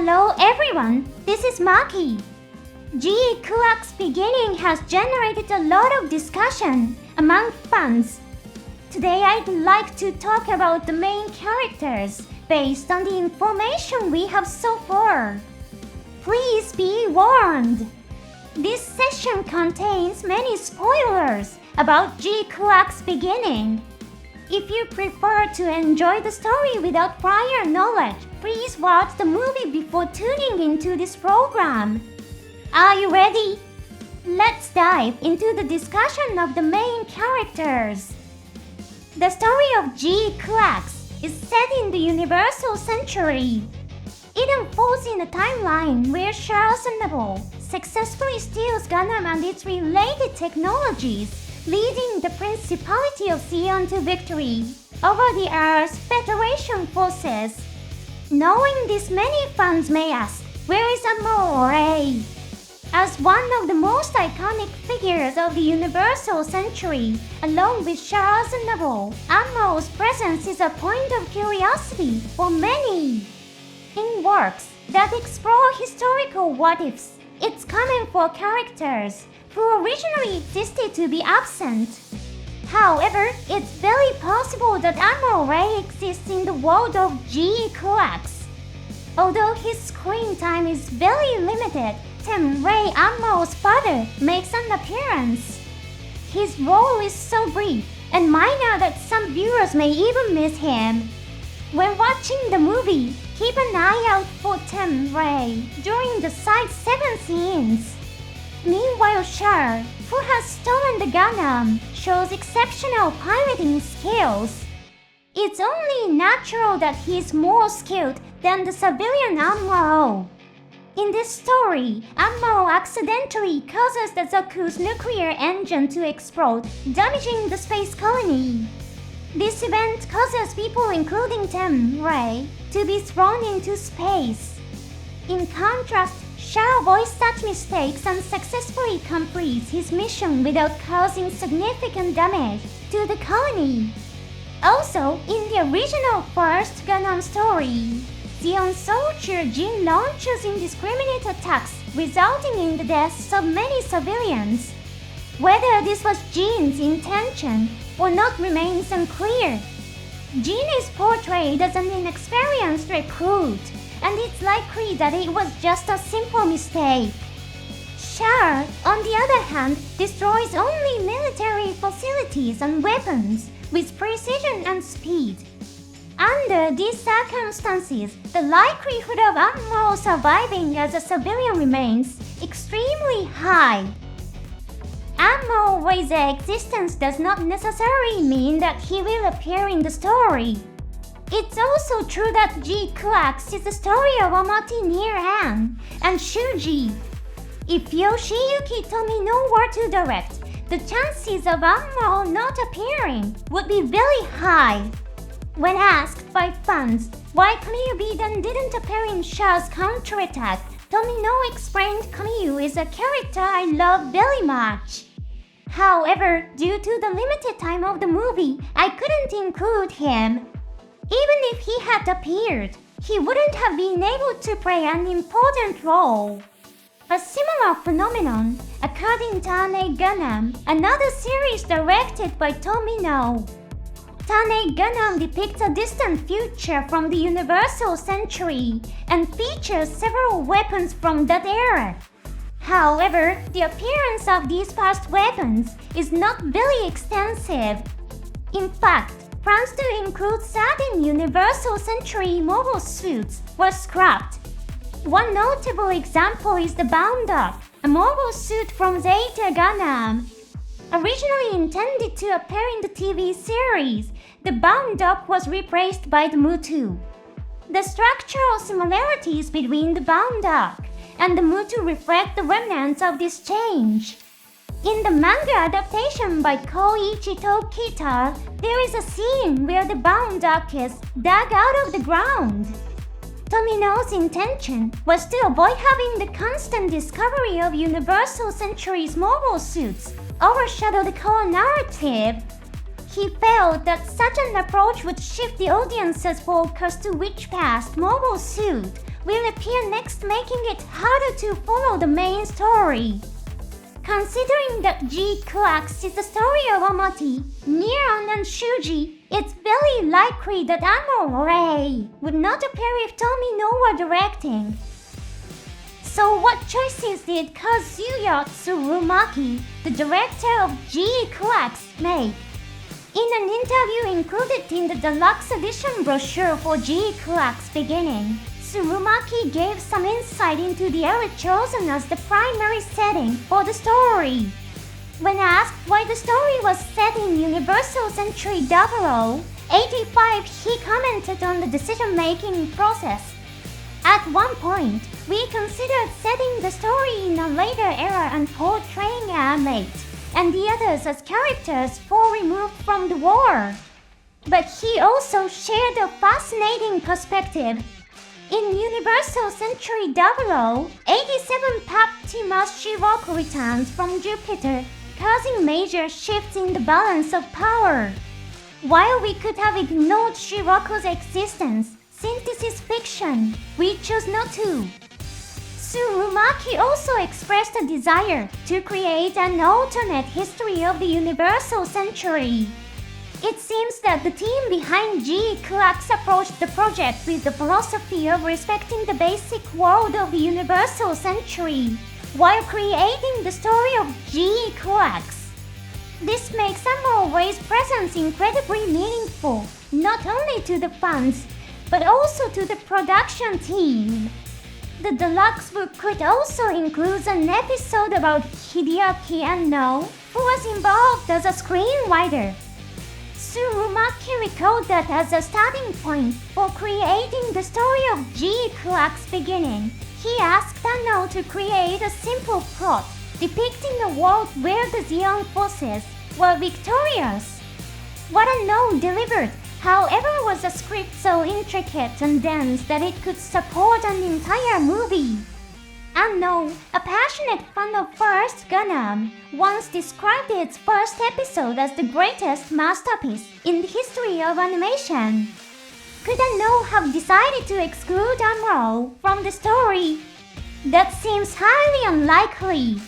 Hello everyone, this is Maki. GQuuuuuuX beginning has generated a lot of discussion among fans. Today I'd like to talk about the main characters based on the information we have so far. Please be warned. This session contains many spoilers about GQuuuuuuX beginning. If you prefer to enjoy the story without prior knowledge, please watch the movie before tuning into this program. Are you ready? Let's dive into the discussion of the main characters. The story of GQuuuuuuX is set in the Universal Century. It unfolds in a timeline where Charles Neville successfully steals Gundam and its related technologies, leading the Principality of Sion to victory over the Earth's Federation forces. Knowing this, many fans may ask, where is Amore? As one of the most iconic figures of the Universal Century, along with Charles Neville, Amore's presence is a point of curiosity for many. In works that explore historical what-ifs, it's common for characters who originally existed to be absent. However, it's very possible that Amore exists in the world of GQuuuuuuX. Although his screen time is very limited, Ray, Amore's father, makes an appearance. His role is so brief and minor that some viewers may even miss him. When watching the movie, keep an eye out for Ray during the Side 7 scenes. Meanwhile, Char, who has stolen the Gundam, shows exceptional piloting skills. It's only natural that he is more skilled than the civilian Amuro. In this story, Amuro accidentally causes the Zaku's nuclear engine to explode, damaging the space colony. This event causes people, including Ray, to be thrown into space. In contrast, Char avoids such mistakes and successfully completes his mission without causing significant damage to the colony. Also, in the original first Gundam story, Sion soldier Jin launches indiscriminate attacks, resulting in the deaths of many civilians. Whether this was Jin's intention or not remains unclear. Jin is portrayed as an inexperienced recruit, and it's likely that it was just a simple mistake. Char, on the other hand, destroys only military facilities and weapons with precision and speed. Under these circumstances, the likelihood of Amuro surviving as a civilian remains extremely high. Amuro's existence does not necessarily mean that he will appear in the story. It's also true that GQuuuuuuX is the story of Amati Near-An and Shuji. If Yoshiyuki Tomino were to direct, the chances of Amuro not appearing would be very high. When asked by fans why Kamio Bidan didn't appear in Char's counterattack, Tomino explained Kamio is a character I love very much. However, due to the limited time of the movie, I couldn't include him. Even if he had appeared, he wouldn't have been able to play an important role. A similar phenomenon occurred in Tane Gundam, another series directed by Tomino. Tane Gundam depicts a distant future from the Universal Century and features several weapons from that era. However, the appearance of these past weapons is not very extensive. In fact, plans to include certain Universal Century mobile suits were scrapped. One notable example is the Bound-Up, a mobile suit from Zeta Gundam. Originally intended to appear in the TV series, the Bound-Up was replaced by the Mutu. The structural similarities between the Bound-Up and the Mutu reflect the remnants of this change. In the manga adaptation by Koichi Tokita, there is a scene where the Bound-Up is dug out of the ground. Tomino's intention was to avoid having the constant discovery of Universal Century's mobile suits overshadow the core narrative. He felt that such an approach would shift the audience's focus to which past mobile suit will appear next, making it harder to follow the main story. Considering that GQuuuuuuX is the story of Amati, Neon and Shuji, it's very likely that Amore would not appear if Tomino were directing. So what choices did Kazuya Tsurumaki, the director of GQuuuuuuX, make? In an interview included in the deluxe edition brochure for GQuuuuuuX beginning, Tsurumaki gave some insight into the era chosen as the primary setting for the story. When asked why the story was set in Universal Century 0085, he commented on the decision-making process. At one point, we considered setting the story in a later era and portraying a mate, and the others as characters far removed from the war. But he also shared a fascinating perspective. In Universal Century 0087, Paptimas Shiroko returns from Jupiter, causing major shifts in the balance of power. While we could have ignored Shiroko's existence, since this is fiction, we chose not to. Tsurumaki also expressed a desire to create an alternate history of the Universal Century. It seems that the team behind GQuuuuuuX approached the project with the philosophy of respecting the basic world of the Universal Century, while creating the story of GQuuuuuuX. This makes Amore's presence incredibly meaningful, not only to the fans, but also to the production team. The deluxe book could also include an episode about Hideaki Anno, who was involved as a screenwriter. Tsurumaki recalled that as a starting point for creating the story of GQuuuuuuX beginning, he asked Anno to create a simple plot depicting a world where the Zeon forces were victorious. What Anno delivered, however, was a script so intricate and dense that it could support an entire movie. Anno, a passionate fan of First Gundam, once described its first episode as the greatest masterpiece in the history of animation. Could Anno have decided to exclude Amuro from the story? That seems highly unlikely.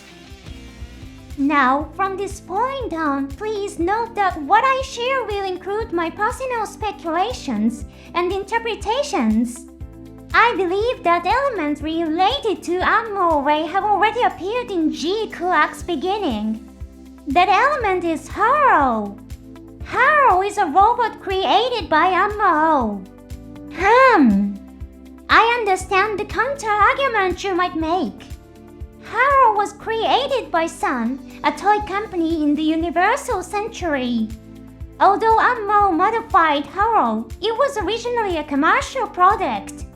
Now, from this point on, please note that what I share will include my personal speculations and interpretations. I believe that elements related to Amore have already appeared in GQuuuuuuX beginning. That element is HARO. HARO is a robot created by Amuro. I understand the counter-argument you might make. HARO was created by Sun, a toy company in the Universal Century. Although Amuro modified HARO, it was originally a commercial product.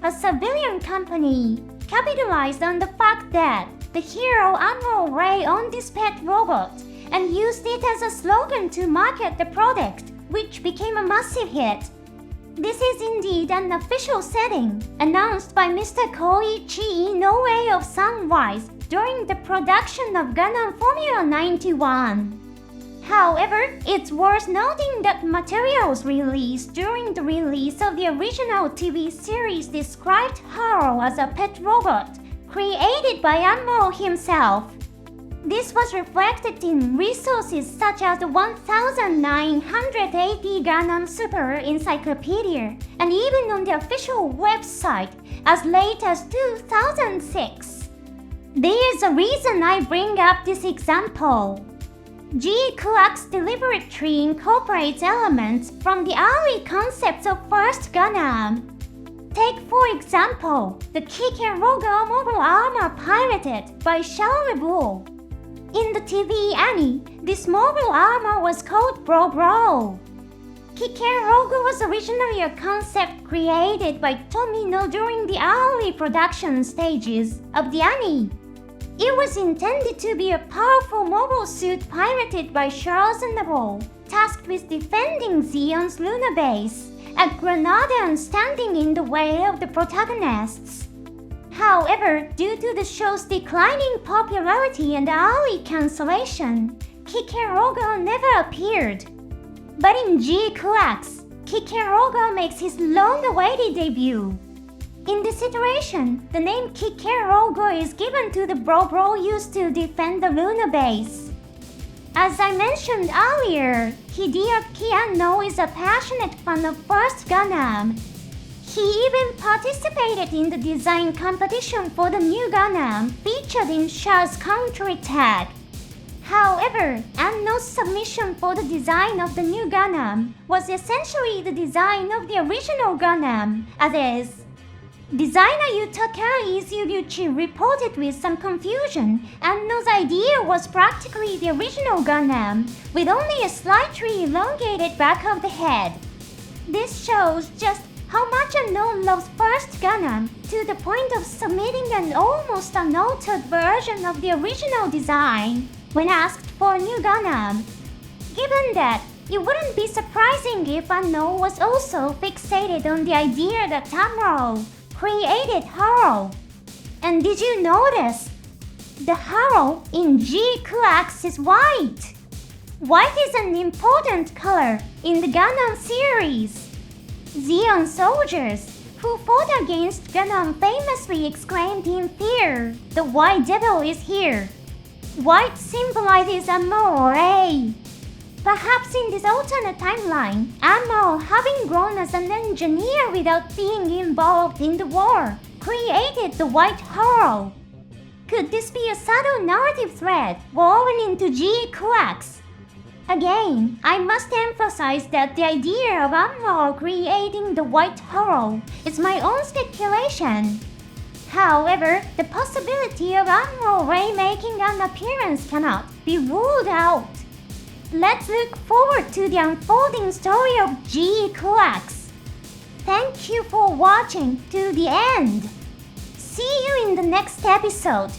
A civilian company capitalized on the fact that the hero Amore owned this pet robot and used it as a slogan to market the product, which became a massive hit. This is indeed an official setting, announced by Mr. Koichi Inoue of Sunrise during the production of Gundam Formula 91. However, it's worth noting that materials released during the release of the original TV series described HARO as a pet robot created by Amuro himself. This was reflected in resources such as the 1980 Gundam Super Encyclopedia and even on the official website as late as 2006. There's a reason I bring up this example. GQuuuuuuX deliberately incorporates elements from the early concepts of First Gundam. Take, for example, the Kikeroga mobile armor piloted by Charles Bull. In the TV anime, this mobile armor was called Bro. Kikeroga was originally a concept created by Tomino during the early production stages of the anime. It was intended to be a powerful mobile suit piloted by Charles Bull, tasked with defending Zeon's lunar base, a Grenadier standing in the way of the protagonists. However, due to the show's declining popularity and early cancellation, Kikeroga never appeared. But in GQuuuuuuX, Kikeroga makes his long-awaited debut. In this situation, the name Kikerogo is given to the bro used to defend the lunar base. As I mentioned earlier, Hideaki Anno is a passionate fan of first Gundam. He even participated in the design competition for the new Gundam featured in Char's country tag. However, Anno's submission for the design of the new Gundam was essentially the design of the original Gundam, as is. Designer Yutaka Izuguchi reported with some confusion. Anno's idea was practically the original Gundam, with only a slightly elongated back of the head. This shows just how much Anno loves first Gundam, to the point of submitting an almost unaltered version of the original design when asked for a new Gundam. Given that, it wouldn't be surprising if Anno was also fixated on the idea that Tamro created HARO. And did you notice? The HARO in GQuuuuuuX is white. White is an important color in the Gundam series. Zeon soldiers who fought against Gundam famously exclaimed in fear, "The White Devil is here." White symbolizes amore. Perhaps in this alternate timeline, Ammo, having grown as an engineer without being involved in the war, created the white HARO. Could this be a subtle narrative thread woven into GQuuuuuuX? Again, I must emphasize that the idea of Ammo creating the white HARO is my own speculation. However, the possibility of Ammo Ray making an appearance cannot be ruled out. Let's look forward to the unfolding story of GQuuuuuuX. Thank you for watching to the end. See you in the next episode.